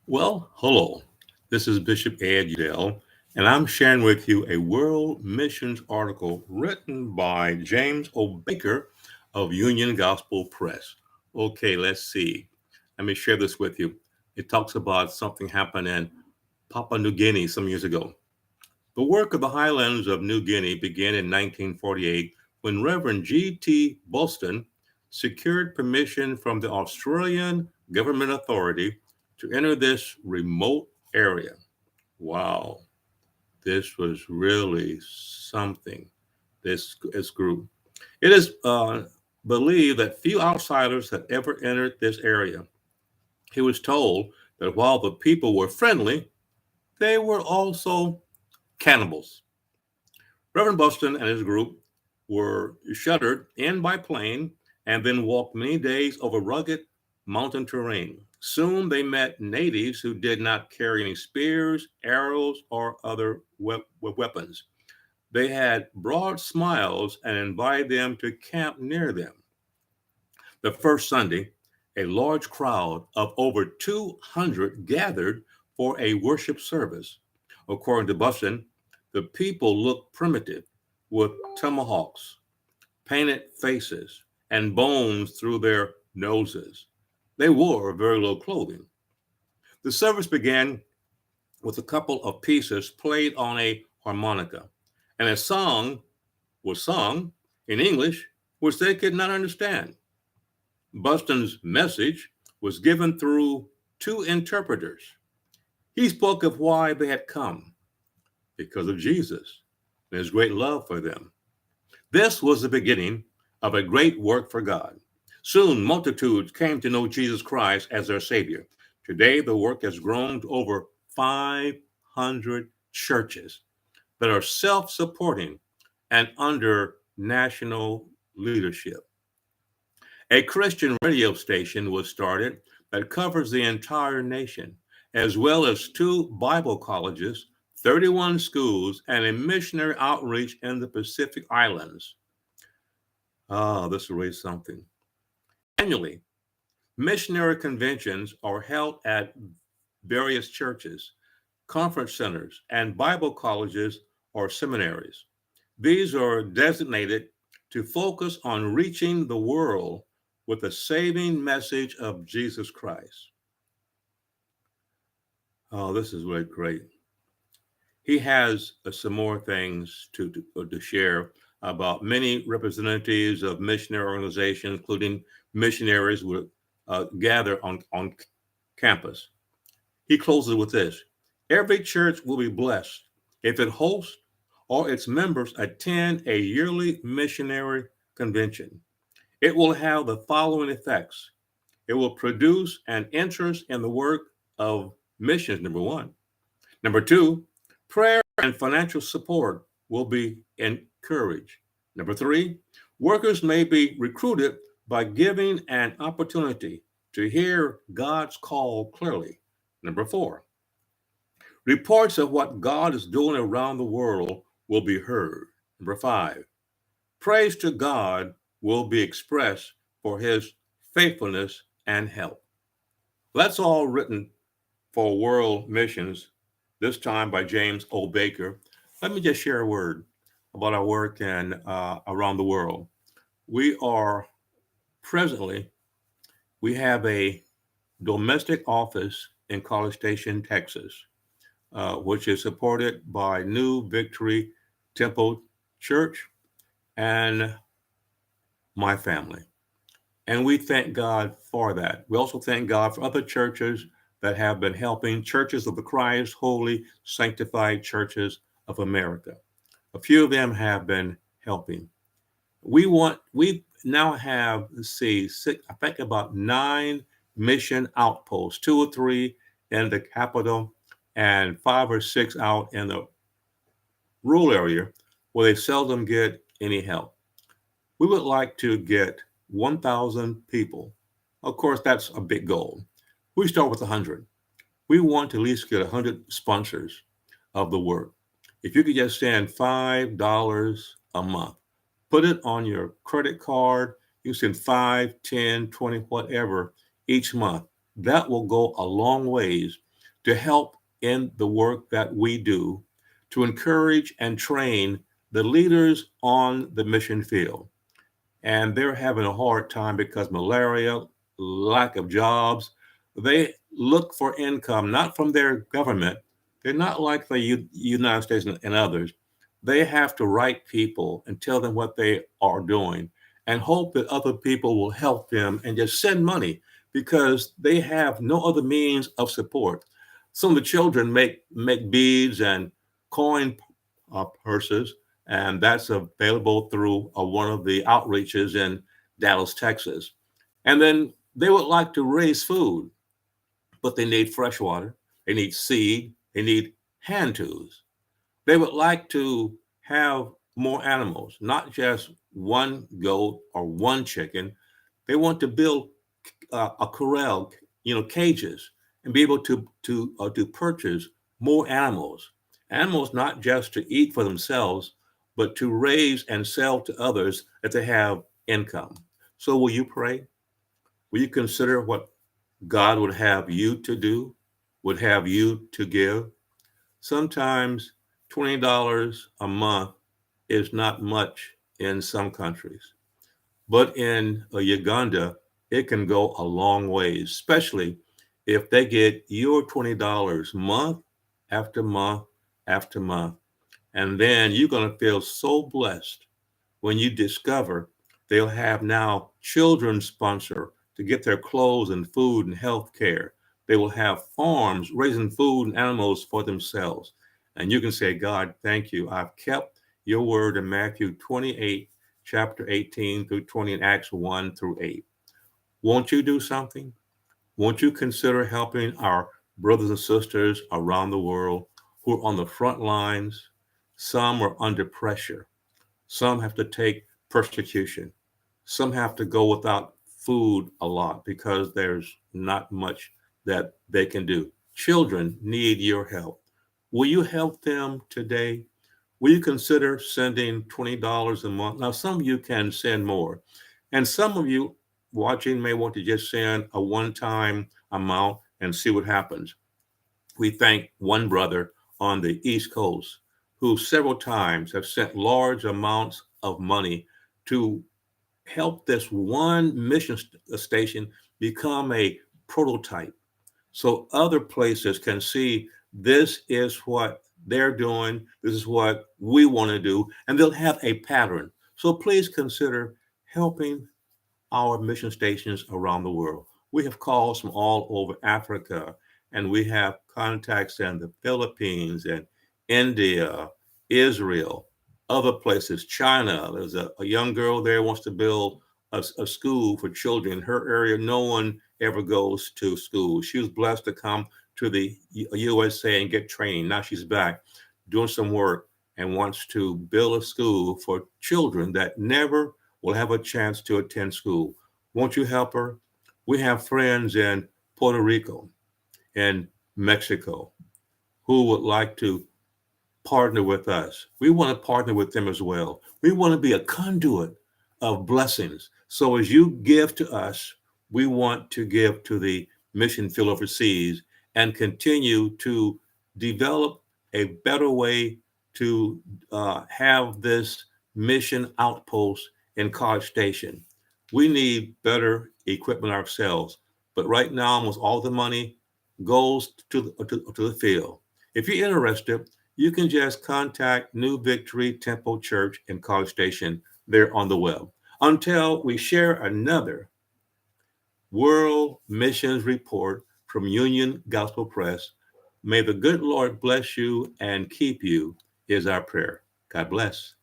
Well, hello. This is Bishop Udell, and I'm sharing with you a world missions article written by James O. Baker of Union Gospel Press. Okay, let's see. Let me share this with you. It talks about something happened in Papua New Guinea some years ago. The work of the highlands of New Guinea began in 1948 when Reverend G.T. Boston secured permission from the Australian government authority to enter this remote area. Wow, this was really something, this group. It is believed that few outsiders had ever entered this area. He was told that while the people were friendly, they were also cannibals. Reverend Boston and his group were shuttered in by plane and then walked many days over rugged mountain terrain. Soon they met natives who did not carry any spears, arrows, or other weapons. They had broad smiles and invited them to camp near them. The first Sunday, a large crowd of over 200 gathered for a worship service. According to Boston, the people looked primitive with tomahawks, painted faces, and bones through their noses. They wore very little clothing. The service began with a couple of pieces played on a harmonica, and a song was sung in English, which they could not understand. Buston's message was given through two interpreters. He spoke of why they had come, because of Jesus and his great love for them. This was the beginning of a great work for God. Soon, multitudes came to know Jesus Christ as their Savior. Today, the work has grown to over 500 churches that are self supporting and under national leadership. A Christian radio station was started that covers the entire nation, as well as two Bible colleges, 31 schools, and a missionary outreach in the Pacific Islands. This is really something. Annually, missionary conventions are held at various churches, conference centers, and Bible colleges or seminaries. These are designated to focus on reaching the world with the saving message of Jesus Christ. Oh, this is really great. He has some more things to share about many representatives of missionary organizations, including missionaries, would gather on campus. He closes with this: every church will be blessed if it hosts or its members attend a yearly missionary convention. It will have the following effects: it will produce an interest in the work of missions, number one. Number two, prayer and financial support will be encouraged. Number three, workers may be recruited by giving an opportunity to hear God's call clearly. Number four, reports of what God is doing around the world will be heard. Number five, praise to God will be expressed for his faithfulness and help. That's all written for world missions, this time by James O. Baker. Let me just share a word about our work and around the world. We are presently, we have a domestic office in College Station, Texas, which is supported by New Victory Temple Church and my family. And we thank God for that. We also thank God for other churches that have been helping, Churches of the Christ, Holy, Sanctified Churches of America. A few of them have been helping. We now have, let's see, six, I think about 9 mission outposts, 2 or 3 in the capital and 5 or 6 out in the rural area where they seldom get any help. We would like to get 1,000 people. Of course, that's a big goal. We start with 100. We want to at least get 100 sponsors of the work. If you could just send $5 a month, put it on your credit card, you send 5, 10, 20, whatever each month. That will go a long ways to help in the work that we do to encourage and train the leaders on the mission field. And they're having a hard time because malaria, lack of jobs. They look for income not from their government. They're not like the United States and others. They have to write people and tell them what they are doing and hope that other people will help them and just send money because they have no other means of support. Some of the children make beads and coin purses, and that's available through one of the outreaches in Dallas, Texas. And then they would like to raise food, but they need fresh water, they need seed, they need hand tools. They would like to have more animals, not just one goat or one chicken. They want to build a corral, cages, and be able to purchase more animals. Animals not just to eat for themselves, but to raise and sell to others that they have income. So, will you pray? Will you consider what God would have you to do? Would have you to give? Sometimes $20 a month is not much in some countries. But in Uganda, it can go a long ways, especially if they get your $20 month after month after month. And then you're going to feel so blessed when you discover they'll have now children sponsor to get their clothes and food and health care. They will have farms raising food and animals for themselves. And you can say, God, thank you. I've kept your word in Matthew 28, chapter 18 through 20, and Acts 1 through 8. Won't you do something? Won't you consider helping our brothers and sisters around the world who are on the front lines? Some are under pressure. Some have to take persecution. Some have to go without food a lot because there's not much that they can do. Children need your help. Will you help them today? Will you consider sending $20 a month? Now, some of you can send more, and some of you watching may want to just send a one time amount and see what happens. We thank one brother on the East Coast who several times have sent large amounts of money to help this one mission station become a prototype so other places can see this is what they're doing, this is what we want to do, and they'll have a pattern. So please consider helping our mission stations around the world. We have calls from all over Africa, and we have contacts in the Philippines and India, Israel, other places, China. There's a young girl there wants to build a school for children. In her area, no one ever goes to school. She was blessed to come to the USA and get training. Now she's back doing some work and wants to build a school for children that never will have a chance to attend school. Won't you help her? We have friends in Puerto Rico and Mexico who would like to partner with us. We want to partner with them as well. We want to be a conduit of blessings. So as you give to us, we want to give to the mission field overseas and continue to develop a better way to have this mission outpost in College Station. We need better equipment ourselves, but right now almost all the money goes to the field. If you're interested, you can just contact New Victory Temple Church in College Station there on the web. Until we share another World Missions Report from Union Gospel Press, may the good Lord bless you and keep you is our prayer. God bless.